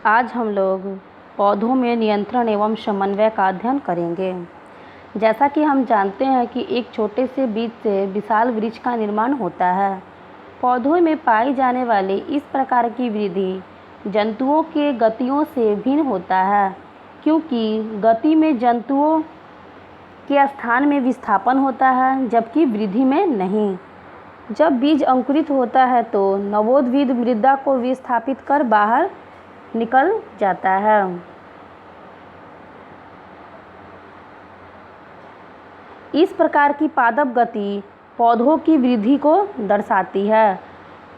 आज हम लोग पौधों में नियंत्रण एवं समन्वय का अध्ययन करेंगे। जैसा कि हम जानते हैं कि एक छोटे से बीज से विशाल वृक्ष का निर्माण होता है। पौधों में पाई जाने वाली इस प्रकार की वृद्धि जंतुओं के गतियों से भिन्न होता है, क्योंकि गति में जंतुओं के स्थान में विस्थापन होता है, जबकि वृद्धि में नहीं। जब बीज अंकुरित होता है तो नवोद्भिद मृदा को विस्थापित कर बाहर निकल जाता है। इस प्रकार की पादप गति पौधों की वृद्धि को दर्शाती है।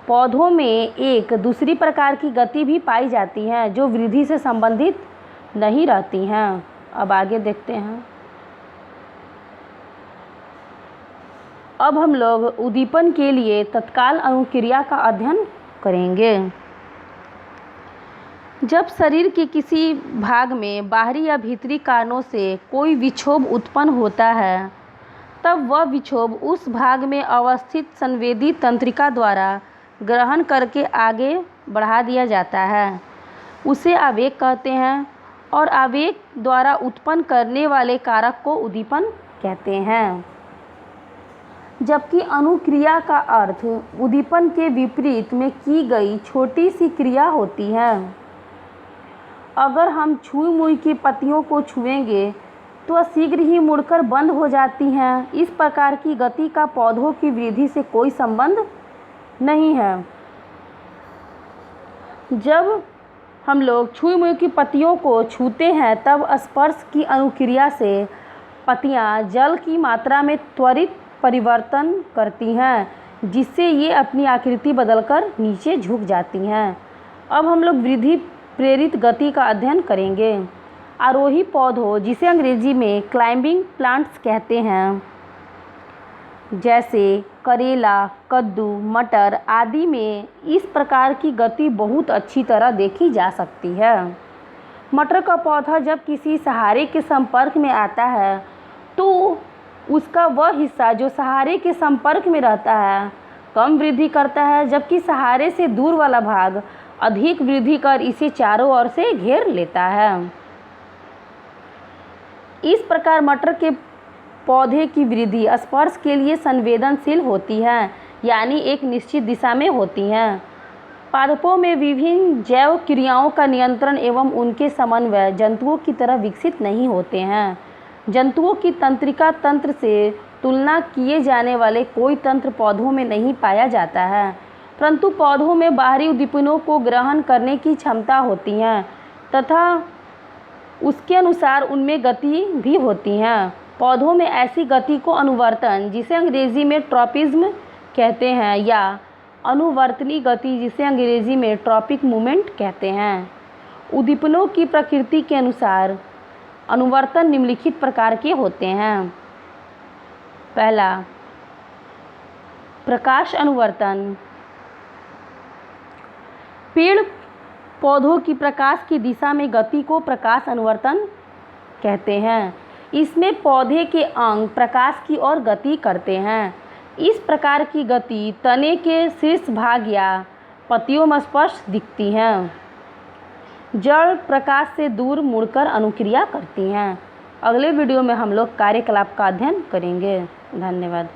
पौधों में एक दूसरी प्रकार की गति भी पाई जाती है जो वृद्धि से संबंधित नहीं रहती हैं। अब आगे देखते हैं। अब हम लोग उद्दीपन के लिए तत्काल अनुक्रिया का अध्ययन करेंगे। जब शरीर के किसी भाग में बाहरी या भीतरी कारणों से कोई विक्षोभ उत्पन्न होता है, तब वह विक्षोभ उस भाग में अवस्थित संवेदी तंत्रिका द्वारा ग्रहण करके आगे बढ़ा दिया जाता है। उसे आवेग कहते हैं और आवेग द्वारा उत्पन्न करने वाले कारक को उद्दीपन कहते हैं। जबकि अनुक्रिया का अर्थ उद्दीपन के विपरीत में की गई छोटी सी क्रिया होती है। अगर हम छुई मुई की पत्तियों को छुएंगे तो शीघ्र ही मुड़कर बंद हो जाती हैं। इस प्रकार की गति का पौधों की वृद्धि से कोई संबंध नहीं है। जब हम लोग छुई मुई की पत्तियों को छूते हैं तब स्पर्श की अनुक्रिया से पत्तियां जल की मात्रा में त्वरित परिवर्तन करती हैं, जिससे ये अपनी आकृति बदलकर नीचे झुक जाती हैं। अब हम लोग वृद्धि प्रेरित गति का अध्ययन करेंगे। आरोही पौधों, जिसे अंग्रेजी में क्लाइंबिंग प्लांट्स कहते हैं, जैसे करेला, कद्दू, मटर आदि में इस प्रकार की गति बहुत अच्छी तरह देखी जा सकती है। मटर का पौधा जब किसी सहारे के संपर्क में आता है तो उसका वह हिस्सा जो सहारे के संपर्क में रहता है कम वृद्धि करता है, जबकि सहारे से दूर वाला भाग अधिक वृद्धि कर इसे चारों ओर से घेर लेता है। इस प्रकार मटर के पौधे की वृद्धि स्पर्श के लिए संवेदनशील होती है, यानी एक निश्चित दिशा में होती है। पादपों में विभिन्न जैव क्रियाओं का नियंत्रण एवं उनके समन्वय जंतुओं की तरह विकसित नहीं होते हैं। जंतुओं की तंत्रिका तंत्र से तुलना किए जाने वाले कोई तंत्र पौधों में नहीं पाया जाता है, परंतु पौधों में बाहरी उद्दीपनों को ग्रहण करने की क्षमता होती है तथा उसके अनुसार उनमें गति भी होती है। पौधों में ऐसी गति को अनुवर्तन, जिसे अंग्रेजी में ट्रॉपिज्म कहते हैं, या अनुवर्तनी गति, जिसे अंग्रेजी में ट्रॉपिक मूवमेंट कहते हैं। उद्दीपनों की प्रकृति के अनुसार अनुवर्तन निम्नलिखित प्रकार के होते हैं। पहला, प्रकाश अनुवर्तन। पेड़ पौधों की प्रकाश की दिशा में गति को प्रकाश अनुवर्तन कहते हैं। इसमें पौधे के अंग प्रकाश की ओर गति करते हैं। इस प्रकार की गति तने के शीर्ष भाग या पत्तियों में स्पष्ट दिखती हैं। जड़ प्रकाश से दूर मुड़कर अनुक्रिया करती हैं। अगले वीडियो में हम लोग कार्यकलाप का अध्ययन करेंगे। धन्यवाद।